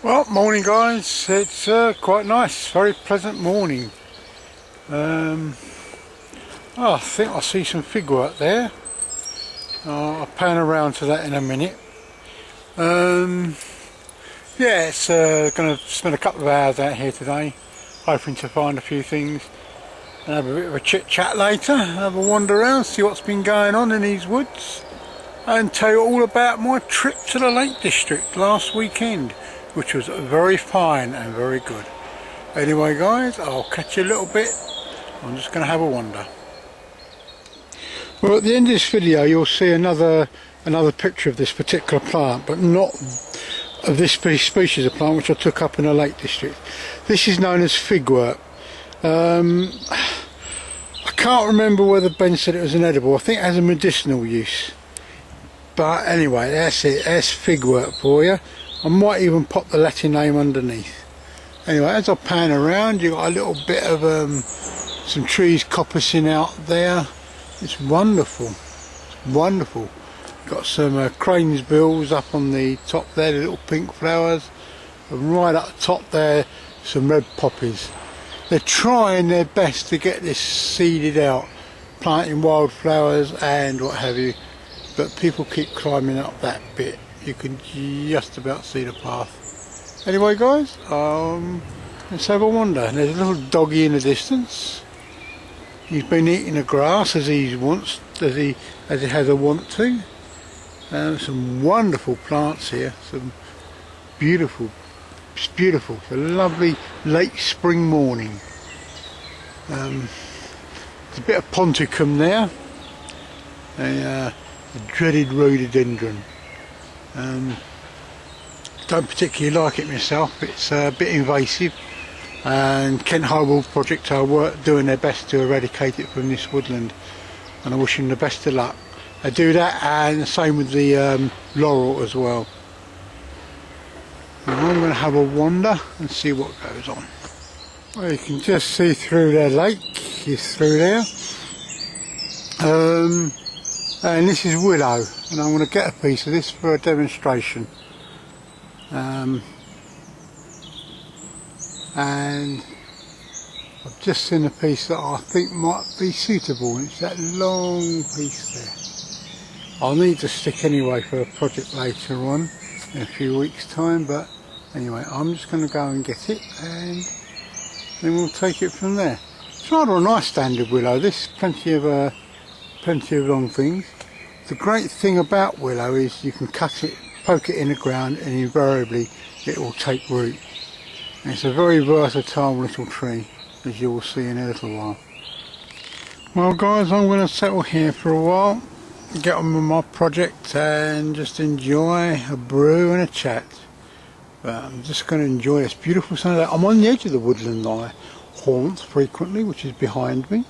Well, morning guys, it's quite nice, very pleasant morning. I think I see some figwork there. I'll pan around to that in a minute. Yeah, it's going to spend a couple of hours out here today, hoping to find a few things and have a bit of a chit chat later, have a wander around, see what's been going on in these woods, and tell you all about my trip to the Lake District last weekend, which was very fine and very good. Anyway guys, I'll catch you a little bit. I'm just going to have a wander. Well, at the end of this video you'll see another picture of this particular plant, but not of this species of plant which I took up in the Lake District. This is known as figwort. I can't remember whether Ben said it was an edible. I think it has a medicinal use. But anyway, that's it. That's figwort for you. I might even pop the Latin name underneath. Anyway, as I pan around, you got a little bit of some trees coppicing out there. It's wonderful. It's wonderful. Got some crane's bills up on the top there, the little pink flowers, and right up the top there, some red poppies. They're trying their best to get this seeded out, planting wildflowers and what have you, but people keep climbing up that bit. You can just about see the path. Anyway guys, let's have a wander. There's a little doggy in the distance. He's been eating the grass as he wants, as he has a want to. Some wonderful plants here. Some beautiful. It's beautiful. It's a lovely late spring morning. There's a bit of ponticum there. The dreaded rhododendron. Don't particularly like it myself. It's a bit invasive, and Kent Highwall Project are doing their best to eradicate it from this woodland, and I wish them the best of luck. They do that, and the same with the laurel as well. Now I'm going to have a wander and see what goes on. Well, you can just see through their lake. Is through there. And this is willow, and I'm going to get a piece of this for a demonstration. And I've just seen a piece that I think might be suitable, and it's that long piece there. I'll need to stick anyway for a project later on in a few weeks time, but anyway, I'm just going to go and get it and then we'll take it from there. It's rather a nice standard willow. This plenty of long things. The great thing about willow is you can cut it, poke it in the ground, and invariably it will take root. And it's a very versatile little tree, as you will see in a little while. Well guys, I'm going to settle here for a while, get on with my project and just enjoy a brew and a chat. But I'm just going to enjoy this beautiful sunny day. I'm on the edge of the woodland that I haunt frequently, which is behind me.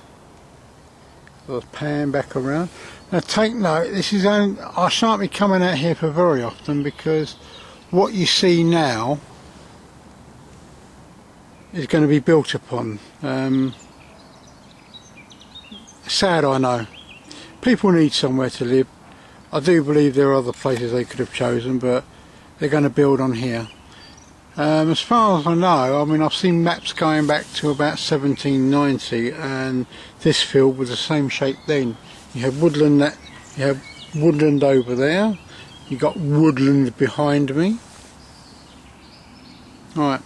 I'll pan back around. Now take note, I shan't be coming out here for very often, because what you see now is going to be built upon. Sad, I know. People need somewhere to live. I do believe there are other places they could have chosen, but they're going to build on here. As far as I know, I mean, I've seen maps going back to about 1790, and this field was the same shape then. You have woodland over there. You got woodland behind me. Right,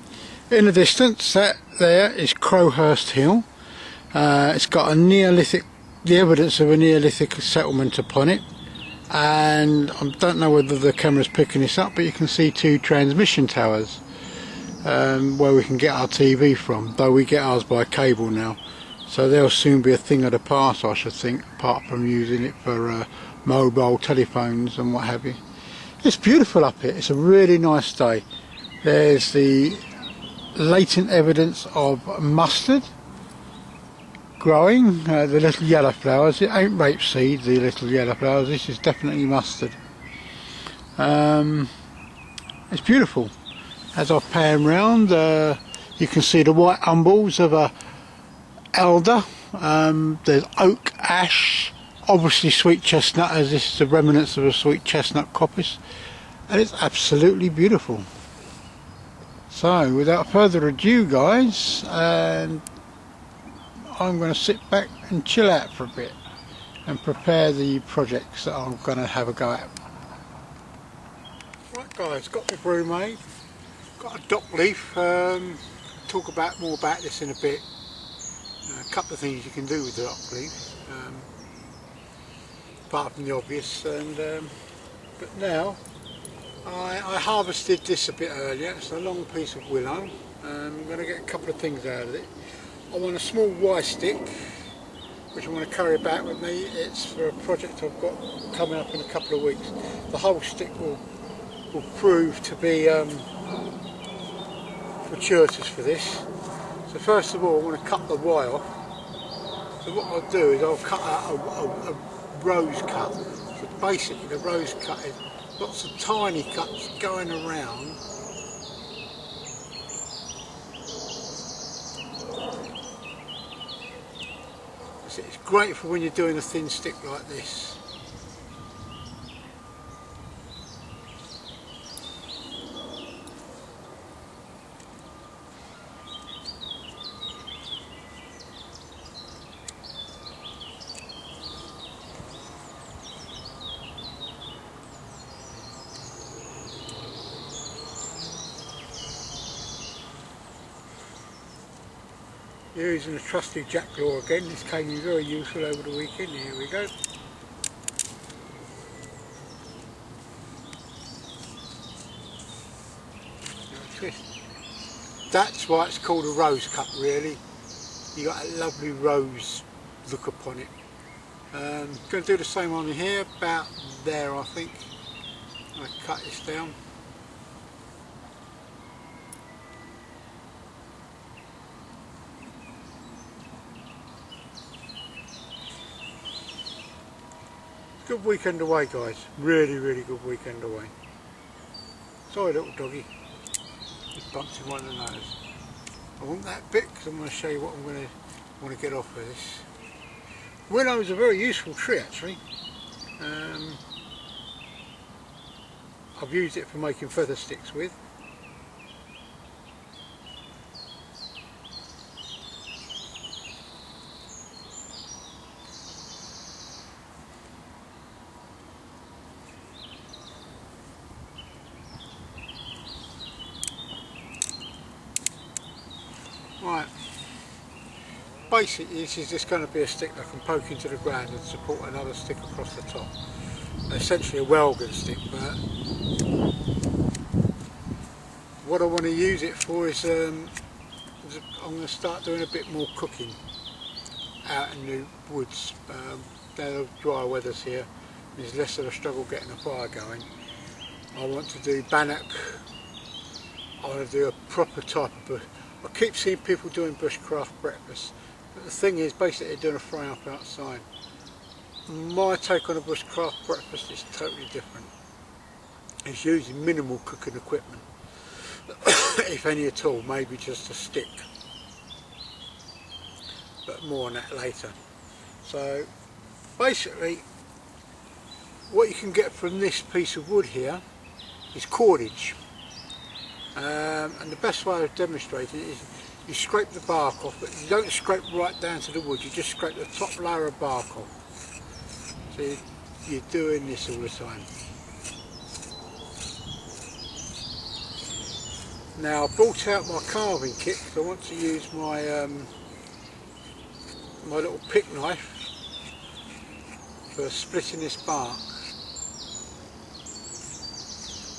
in the distance, that there is Crowhurst Hill. It's got the evidence of a Neolithic settlement upon it, and I don't know whether the camera's picking this up, but you can see two transmission towers where we can get our TV from, though we get ours by cable now, so they'll soon be a thing of the past, I should think, apart from using it for mobile telephones and what have you. It's beautiful up here. It's a really nice day. There's the latent evidence of mustard growing, the little yellow flowers. It ain't rapeseed, the little yellow flowers. This is definitely mustard. It's beautiful. As I pan round, you can see the white umbels of a elder. There's oak, ash, obviously sweet chestnut, as this is the remnants of a sweet chestnut coppice, and it's absolutely beautiful. So without further ado guys, and I'm going to sit back and chill out for a bit and prepare the projects that I'm going to have a go at. Right guys, got my brew made, got a dock leaf, talk about more about this in a bit. A couple of things you can do with the dock leaf, apart from the obvious, and but now I harvested this a bit earlier. It's a long piece of willow. I'm going to get a couple of things out of it. I want a small Y stick which I want to carry back with me. It's for a project I've got coming up in a couple of weeks. The whole stick will prove to be fortuitous for this. So first of all I want to cut the Y off. So what I'll do is I'll cut out a rose cut. So basically the rose cut is lots of tiny cuts going around. So it's great for when you're doing a thin stick like this. Using a trusty jack-claw again. This came in very useful over the weekend. Here we go. Twist. That's why it's called a rose cut really. You got a lovely rose look upon it. Going to do the same on here, about there I think. I cut this down. Good weekend away guys, really good weekend away. Sorry little doggy, just bumped in one of the nose. I want that bit because I'm going to show you what I'm going to want to get off of this. Willow is a very useful tree actually. I've used it for making feather sticks with. Right, basically this is just going to be a stick that can poke into the ground and support another stick across the top. Essentially a welding stick, but what I want to use it for is I'm going to start doing a bit more cooking out in the woods. Now the dry weather's here, there's less of a struggle getting a fire going. I want to do bannock, I want to do a proper type of bush. I keep seeing people doing bushcraft breakfast, but the thing is basically doing a fry up outside. My take on a bushcraft breakfast is totally different. It's using minimal cooking equipment, if any at all, maybe just a stick, but more on that later. So basically what you can get from this piece of wood here is cordage. And the best way of demonstrating it is you scrape the bark off, but you don't scrape right down to the wood, you just scrape the top layer of bark off. So you're doing this all the time. Now I brought out my carving kit because I want to use my my little pick knife for splitting this bark.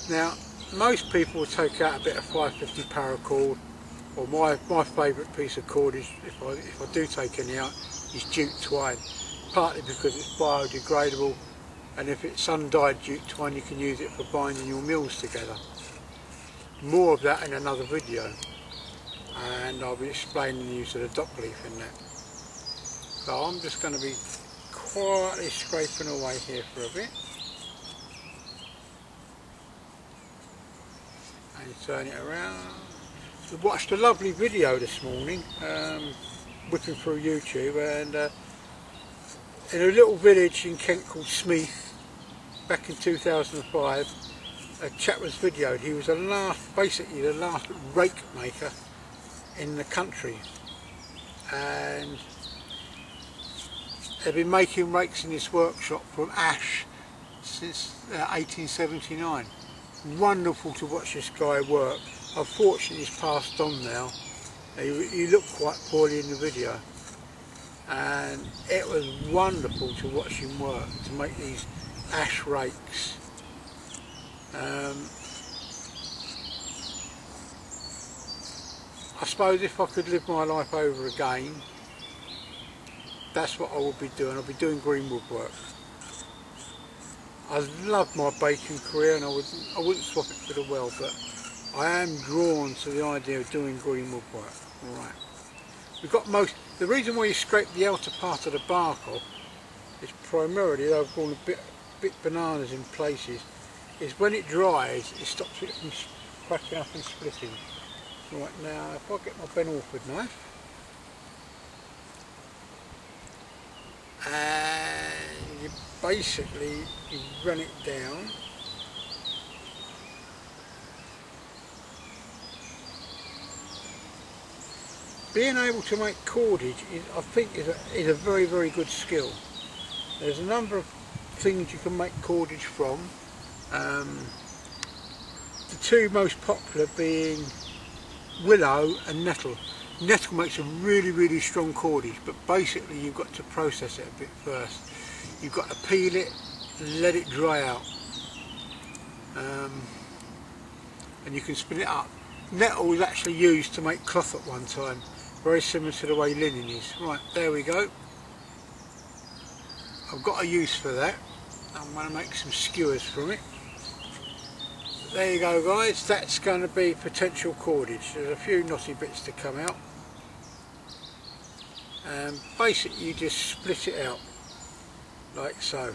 Now most people will take out a bit of 550 paracord, or my favourite piece of cord is, if I do take any out, is jute twine, partly because it's biodegradable, and if it's undyed jute twine you can use it for binding your meals together. More of that in another video, and I'll be explaining the use of the dock leaf in that. So I'm just going to be quietly scraping away here for a bit. And turn it around. I watched a lovely video this morning, whipping through YouTube, and in a little village in Kent called Smeeth, back in 2005, a chap was videoed. He was basically the last rake maker in the country, and they've been making rakes in this workshop from ash since 1879. Wonderful to watch this guy work. Unfortunately he's passed on now. He looked quite poorly in the video, and it was wonderful to watch him work to make these ash rakes. I suppose if I could live my life over again, that's what I would be doing. I'd be doing green woodwork. I love my baking career, and I wouldn't swap it for the world, but I am drawn to the idea of doing green woodwork. Right. We've got the reason why you scrape the outer part of the bark off is primarily, though I've gone a bit bananas in places, is when it dries it stops it from cracking up and splitting. Right, now if I get my Ben Orford knife and you basically run it down, being able to make cordage I think is a very, very good skill. There's a number of things you can make cordage from. The two most popular being willow and nettle. Nettle makes a really, really strong cordage, but basically you've got to process it a bit first. You've got to peel it, let it dry out, and you can spin it up. Nettle was actually used to make cloth at one time, very similar to the way linen is. Right, there we go. I've got a use for that. I'm going to make some skewers from it. There you go guys, that's going to be potential cordage. There's a few knotty bits to come out, and basically you just split it out like so.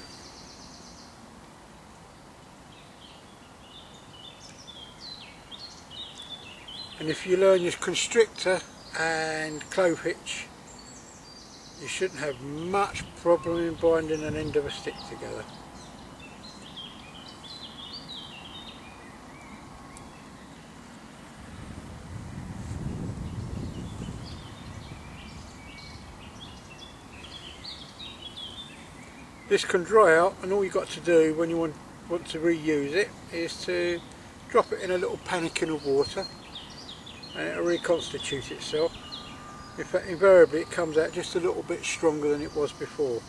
And if you learn your constrictor and clove hitch, you shouldn't have much problem in binding an end of a stick together. This can dry out, and all you've got to do when you want to reuse it is to drop it in a little pannikin of water, and it'll reconstitute itself. In fact, invariably it comes out just a little bit stronger than it was before.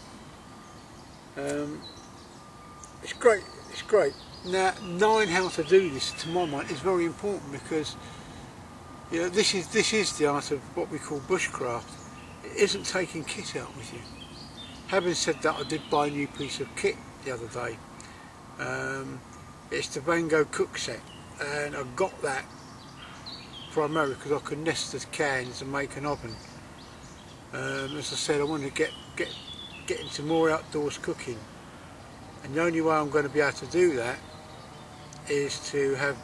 It's great, it's great. Now, knowing how to do this, to my mind, is very important, because you know, this is the art of what we call bushcraft. It isn't taking kit out with you. Having said that, I did buy a new piece of kit the other day. It's the Van Gogh cook set, and I got that primarily because I could nest the cans and make an oven. As I said, I want to get into more outdoors cooking, and the only way I'm going to be able to do that is to have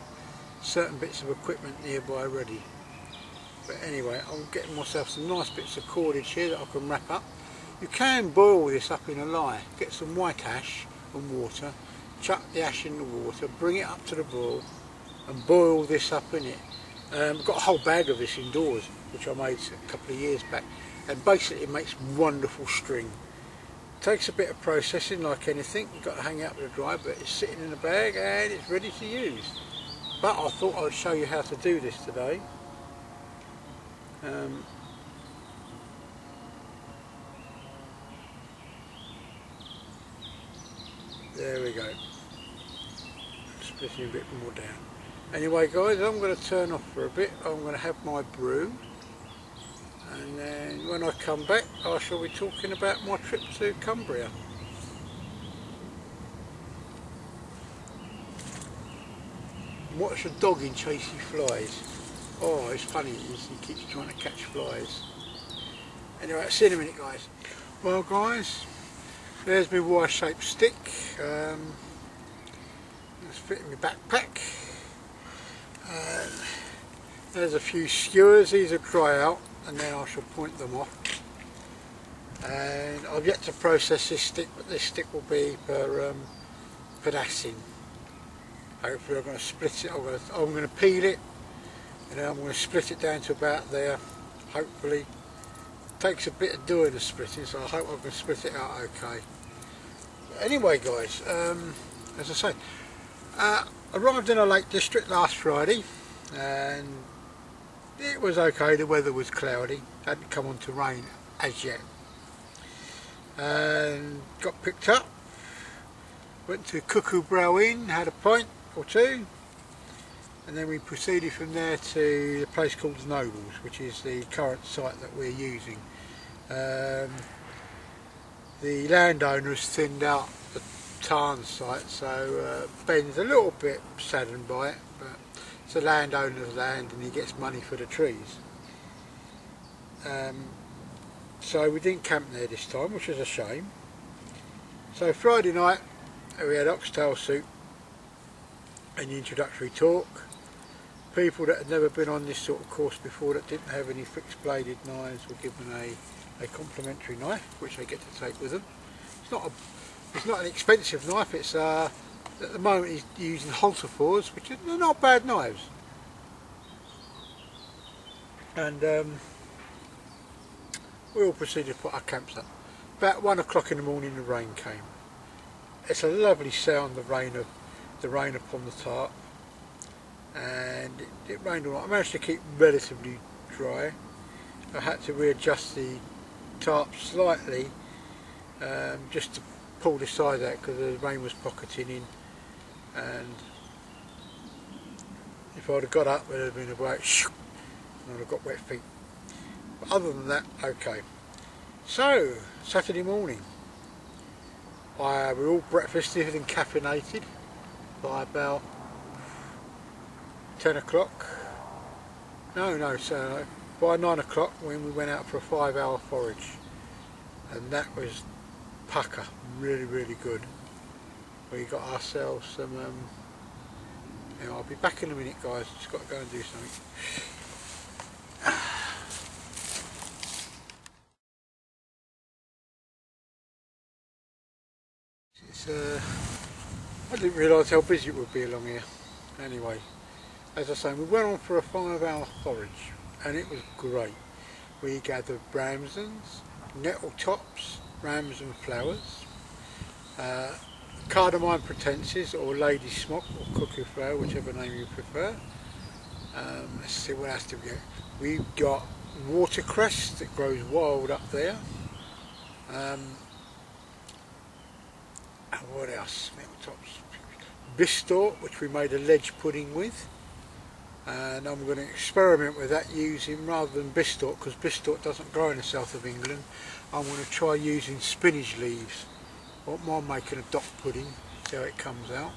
certain bits of equipment nearby ready. But anyway, I'm getting myself some nice bits of cordage here that I can wrap up. You can boil this up in a lye. Get some white ash and water, chuck the ash in the water, bring it up to the boil, and boil this up in it. I've got a whole bag of this indoors, which I made a couple of years back, and basically it makes wonderful string. It takes a bit of processing like anything. You've got to hang it up to dry, but it's sitting in a bag and it's ready to use. But I thought I would show you how to do this today. There we go. Splitting a bit more down. Anyway guys, I'm going to turn off for a bit. I'm going to have my brew, and then when I come back I shall be talking about my trip to Cumbria. Watch the dog in chasing flies. Oh, it's funny, he keeps trying to catch flies. Anyway, see you in a minute guys. Well guys, there's my Y-shaped stick. It's fit in my backpack. There's a few skewers. These will dry out and then I shall point them off. And I've yet to process this stick, but this stick will be for pedassing. Hopefully I'm going to split it, I'm going to peel it, and then I'm going to split it down to about there. Hopefully. Takes a bit of doing the splitting, so I hope I can split it out okay. But anyway guys, as I say, arrived in a Lake District last Friday, and it was okay. The weather was cloudy, hadn't come on to rain as yet, and got picked up, went to Cuckoo Brow Inn, had a pint or two, and then we proceeded from there to the place called the Nobles, which is the current site that we're using. The landowner has thinned out the Tarn site, so Ben's a little bit saddened by it, but it's the landowner's land and he gets money for the trees. So we didn't camp there this time, which is a shame. So Friday night we had oxtail soup and the introductory talk. People that had never been on this sort of course before, that didn't have any fixed bladed knives, were given a complimentary knife, which they get to take with them. It's not an expensive knife. It's at the moment he's using Halterfors, which are not bad knives. And we all proceeded to put our camps up. About 1 o'clock in the morning, the rain came. It's a lovely sound, the rain upon the tarp. And it rained all night. I managed to keep relatively dry. I had to readjust the tarp slightly just to pull the side out because the rain was pocketing in, and if I'd have got up it would have been about shoo, and I'd have got wet feet. But other than that, okay. So Saturday morning we're all breakfasted and caffeinated by about 10 o'clock. So by 9 o'clock when we went out for a 5-hour forage, and that was pucker, really good. We got ourselves some I'll be back in a minute guys, just got to go and do something. I didn't realise how busy it would be along here. Anyway, as I say, we went on for a 5-hour forage and it was great. We gathered bramsons, nettle tops, ramson flowers, cardamom pretenses or lady smock or cuckoo flower, whichever name you prefer. Let's see, what else did we get? We've got watercress that grows wild up there. And what else? Nettle tops. Bistorp, which we made a ledge pudding with. And I'm going to experiment with that using, rather than Bistorp, because Bistorp doesn't grow in the south of England, I'm going to try using spinach leaves. I won't mind making a dock pudding, see how it comes out.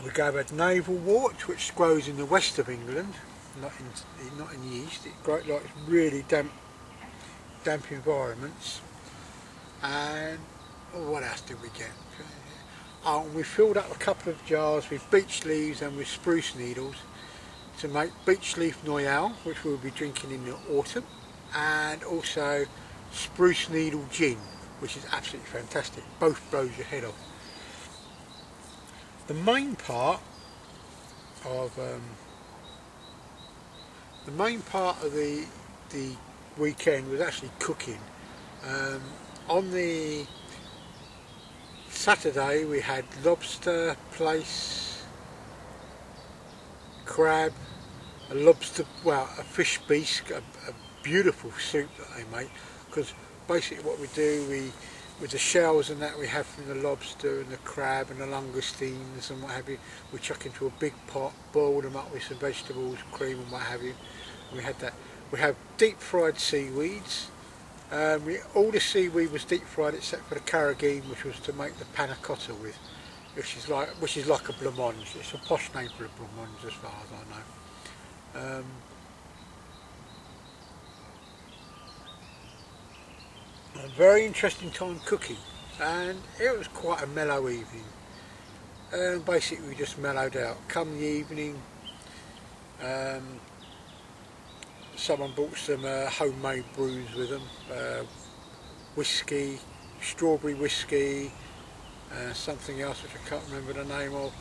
We go with navel wort, which grows in the west of England, not in the east. It grows like really damp environments. And what else did we get? We filled up a couple of jars with beech leaves and with spruce needles to make beech leaf noyau, which we'll be drinking in the autumn, and also spruce needle gin, which is absolutely fantastic. Both blows your head off. The main part of the weekend was actually cooking. On the Saturday we had lobster, plaice, crab, a fish bisque, a beautiful soup that they make, because basically what we do, with the shells and that we have from the lobster and the crab and the langoustines and what have you, we chuck into a big pot, boil them up with some vegetables, cream and what have you. We had that. We have deep fried seaweeds. All the seaweed was deep fried except for the carrageen, which was to make the panna cotta with, which is like a blancmange. It's a posh name for a blancmange as far as I know. A very interesting time cooking, and it was quite a mellow evening. Basically we just mellowed out. Come the evening, someone brought some homemade brews with them, whiskey, strawberry whiskey, something else which I can't remember the name of.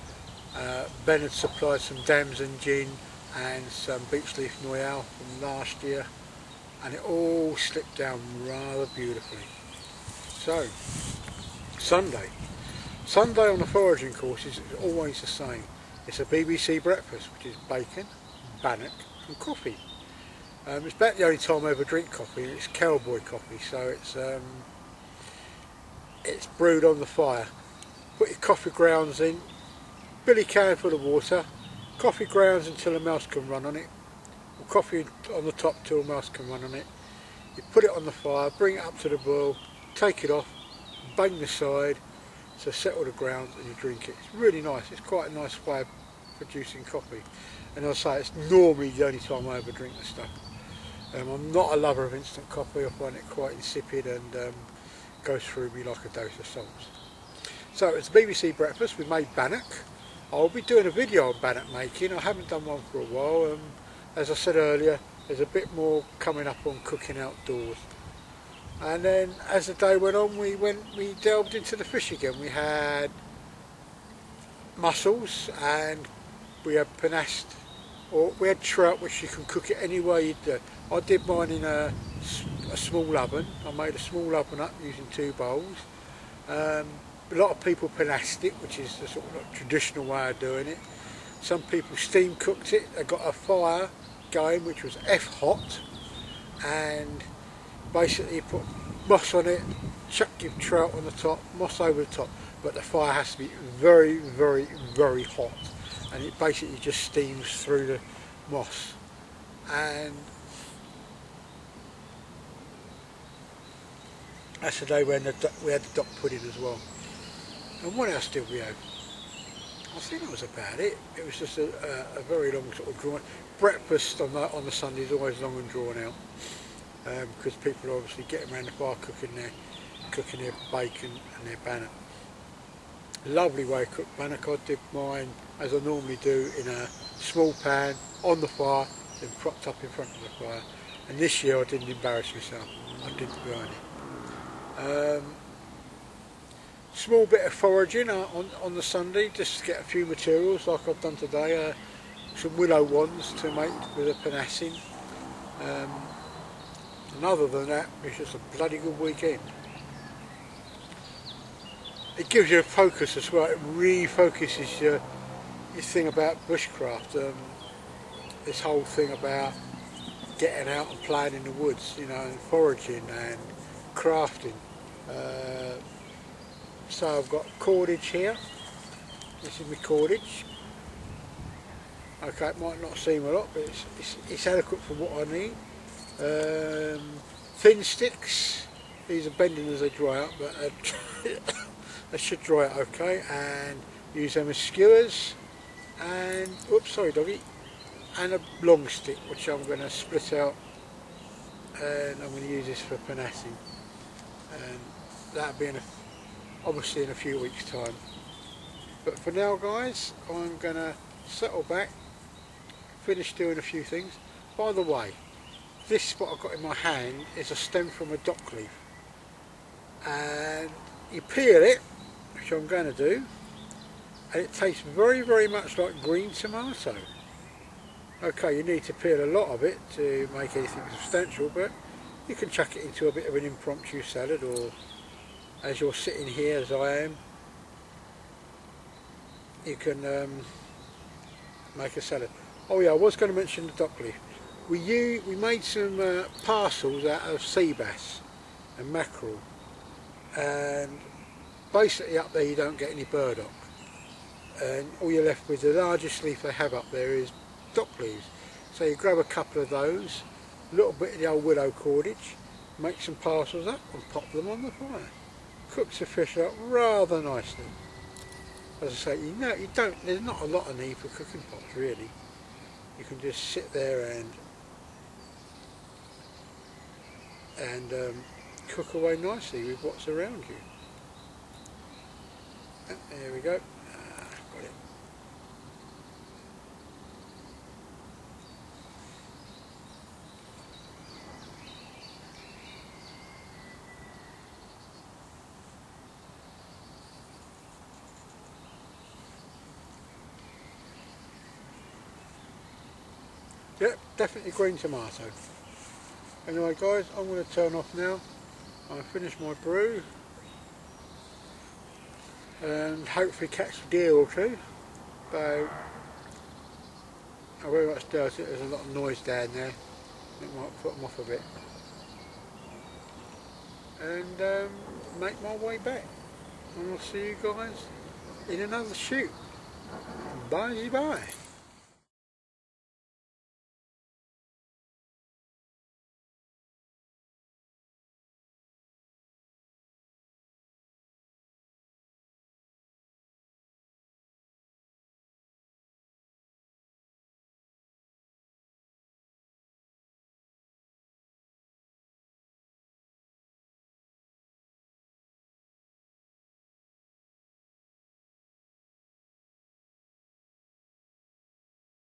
Ben had supplied some Damson gin and some Beech Leaf Noyal from last year, and it all slipped down rather beautifully. So, Sunday on the foraging course is always the same. It's a BBC breakfast, which is bacon, bannock and coffee. It's about the only time I ever drink coffee, and it's cowboy coffee, so it's brewed on the fire. Put your coffee grounds in, billy can full of water, coffee grounds until a mouse can run on it, or coffee on the top till a mouse can run on it. You put it on the fire, bring it up to the boil, take it off, bang the side, so settle the grounds and you drink it. It's really nice. It's quite a nice way of producing coffee. And as I say, it's normally the only time I ever drink the stuff. I'm not a lover of instant coffee. I find it quite insipid and goes through me like a dose of salts. So it's a BBC breakfast. We made bannock. I'll be doing a video on bannock making. I haven't done one for a while. As I said earlier, there's a bit more coming up on cooking outdoors. And then as the day went on, we delved into the fish again. We had mussels and we had panast, or we had trout, which you can cook it any way you do. I did mine in a small oven. I made a small oven up using 2 bowls. A lot of people panast it, which is the sort of traditional way of doing it. Some people steam cooked it. They got a fire going, which was F-hot, and basically you put moss on it, chuck your trout on the top, moss over the top, but the fire has to be very, very, very hot, and it basically just steams through the moss. And that's the day when we had the duck pudding as well. And what else did we have? I think that was about it. It was just a very long sort of drawn breakfast on the Sunday is always long and drawn out, because people are obviously getting around the fire cooking their bacon and their bannock. Lovely way to cook bannock. I did mine as I normally do in a small pan on the fire, then propped up in front of the fire. And this year I didn't embarrass myself. I didn't burn it. Small bit of foraging on the Sunday, just to get a few materials like I've done today. Some willow wands to make with a panacin. And other than that, it's just a bloody good weekend. It gives you a focus as well. It refocuses your thing about bushcraft. This whole thing about getting out and playing in the woods, you know, and foraging and crafting. So I've got cordage here. This is my cordage. Okay, it might not seem a lot, but it's adequate for what I need. Thin sticks. These are bending as they dry up, but they should dry out okay. And use them as skewers. And oops, sorry, doggy. And a long stick, which I'm going to split out, and I'm going to use this for panacin. And that'll be obviously in a few weeks' time. But for now, guys, I'm going to settle back, finish doing a few things. By the way, this what I've got in my hand is a stem from a dock leaf, and you peel it, which I'm going to do, and it tastes very, very much like green tomato. Okay, you need to peel a lot of it to make anything substantial, but you can chuck it into a bit of an impromptu salad, or as you're sitting here as I am, you can make a salad. Oh yeah, I was going to mention the dock leaf. We made some parcels out of sea bass and mackerel, and basically up there you don't get any burdock, and all you're left with, the largest leaf they have up there is dock leaves. So you grab a couple of those, a little bit of the old willow cordage, make some parcels up and pop them on the fire. Cooks the fish up rather nicely. As I say, there's not a lot of need for cooking pots really. You can just sit there and cook away nicely with what's around you. And there we go. Got it. Yep, definitely green tomato. Anyway guys, I'm going to turn off now. I'll finish my brew and hopefully catch a deer or two. So I very much doubt it, there's a lot of noise down there. It might put them off a bit. And make my way back. And I'll see you guys in another shoot. Bye bye.